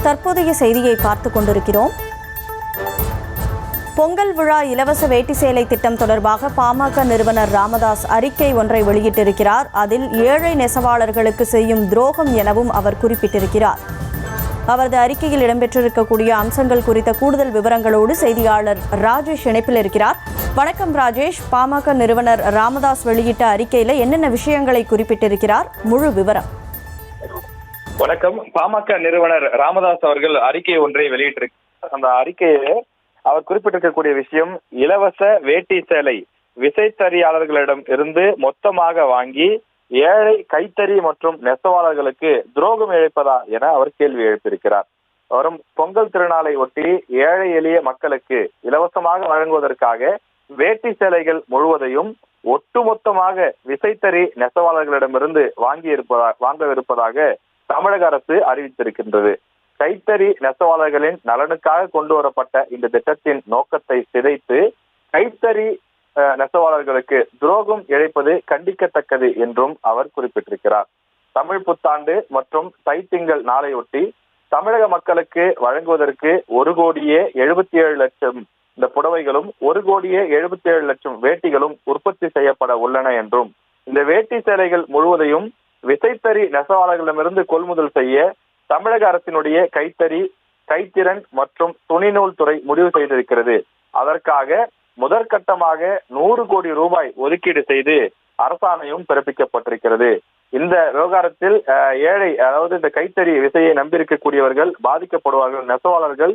தற்போதைய செய்தியை பார்த்து கொண்டிருக்கிறோம். பொங்கல் விழா இலவச வேட்டி சேலை திட்டம் தொடர்பாக பாமக நிறுவனர் ராமதாஸ் அறிக்கை ஒன்றை வெளியிட்டிருக்கிறார். அதில் ஏழை நெசவாளர்களுக்கு செய்யும் துரோகம் எனவும் அவர் குறிப்பிட்டிருக்கிறார். அவரது அறிக்கையில் இடம்பெற்றிருக்கக்கூடிய அம்சங்கள் குறித்த கூடுதல் விவரங்களோடு செய்தியாளர் ராஜேஷ் இணைப்பில் இருக்கிறார். வணக்கம் ராஜேஷ். பாமக நிறுவனர் ராமதாஸ் வெளியிட்ட அறிக்கையில் என்னென்ன விஷயங்களை குறிப்பிட்டிருக்கிறார்? முழு விவரம். வணக்கம். பாமக நிறுவனர் ராமதாஸ் அவர்கள் அறிக்கை ஒன்றை வெளியிட்டிருக்கிறார். அந்த அறிக்கையை அவர் குறிப்பிட்டிருக்கக்கூடிய விஷயம், இலவச வேட்டி சேலை விசைத்தறியாளர்களிடம் இருந்து மொத்தமாக வாங்கி ஏழை கைத்தறி மற்றும் நெசவாளர்களுக்கு துரோகம் இழைப்பதா என அவர் கேள்வி எழுப்பியிருக்கிறார். வரும் பொங்கல் திருநாளை ஒட்டி ஏழை எளிய மக்களுக்கு இலவசமாக வழங்குவதற்காக வேட்டி சேலைகள் முழுவதையும் ஒட்டுமொத்தமாக விசைத்தறி நெசவாளர்களிடமிருந்து வாங்கவிருப்பதாக தமிழக அரசு அறிவித்திருக்கின்றது. கைத்தறி நெசவாளர்களின் நலனுக்காக கொண்டு வரப்பட்ட இந்த திட்டத்தின் நோக்கத்தை சிதைத்து கைத்தறி நெசவாளர்களுக்கு துரோகம் இழைப்பது கண்டிக்கத்தக்கது என்றும் அவர் குறிப்பிட்டிருக்கிறார். தமிழ் புத்தாண்டு மற்றும் தைத்திங்கள் நாளையொட்டி தமிழக மக்களுக்கு வழங்குவதற்கு 1,77,00,000 இந்த புடவைகளும் 1,77,00,000 வேட்டிகளும் உற்பத்தி செய்யப்பட உள்ளன என்றும், இந்த வேட்டி சேலைகள் முழுவதையும் விசைத்தறி நெசவாளர்களிடமிருந்து கொள்முதல் செய்ய தமிழக அரசினுடைய கைத்திறன் மற்றும் துணிநூல் துறை முடிவு செய்திருக்கிறது. அதற்காக முதற்கட்டமாக 100 கோடி ரூபாய் ஒதுக்கீடு செய்து அரசாணையும் பிறப்பிக்கப்பட்டிருக்கிறது. இந்த விவகாரத்தில் ஏழை, அதாவது இந்த கைத்தறி விசையை நம்பியிருக்கக்கூடியவர்கள் பாதிக்கப்படுவார்கள், நெசவாளர்கள்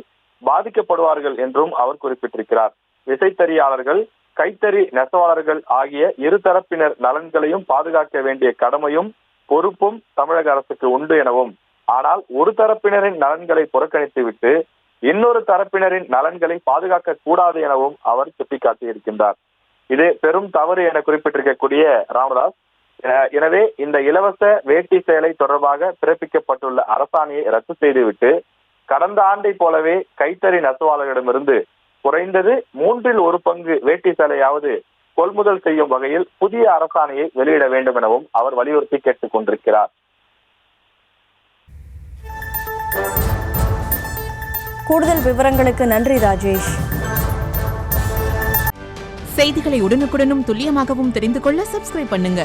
பாதிக்கப்படுவார்கள் என்றும் அவர் குறிப்பிட்டிருக்கிறார். விசைத்தறியாளர்கள், கைத்தறி நெசவாளர்கள் ஆகிய இருதரப்பினர் நலன்களையும் பாதுகாக்க வேண்டிய கடமையும் பொறுப்பும் தமிழக அரசுக்கு உண்டு எனவும், ஆனால் ஒரு தரப்பினரின் நலன்களை புறக்கணித்துவிட்டு இன்னொரு தரப்பினரின் நலன்களை பாதுகாக்க கூடாது எனவும் அவர் சுட்டிக்காட்டியிருக்கின்றார். இது பெரும் தவறு என குறிப்பிட்டிருக்கக்கூடிய ராமதாஸ், எனவே இந்த இலவச வேட்டி சேலை தொடர்பாக பிறப்பிக்கப்பட்டுள்ள அரசாணையை ரத்து செய்துவிட்டு கடந்த ஆண்டை போலவே கைத்தறி நெசவாளர்களிடமிருந்து குறைந்தது 1/3 பங்கு வேட்டி சேலையாவது கொள்முதல் செய்யும் வகையில் புதிய அரசாணையை வெளியிட வேண்டும் எனவும் அவர் வலியுறுத்தி கேட்டுக் கொண்டிருக்கிறார். கூடுதல் விவரங்களுக்கு நன்றி ராஜேஷ். செய்திகளை உடனுக்குடனும் துல்லியமாகவும் தெரிந்து கொள்ள சப்ஸ்கிரைப் பண்ணுங்க.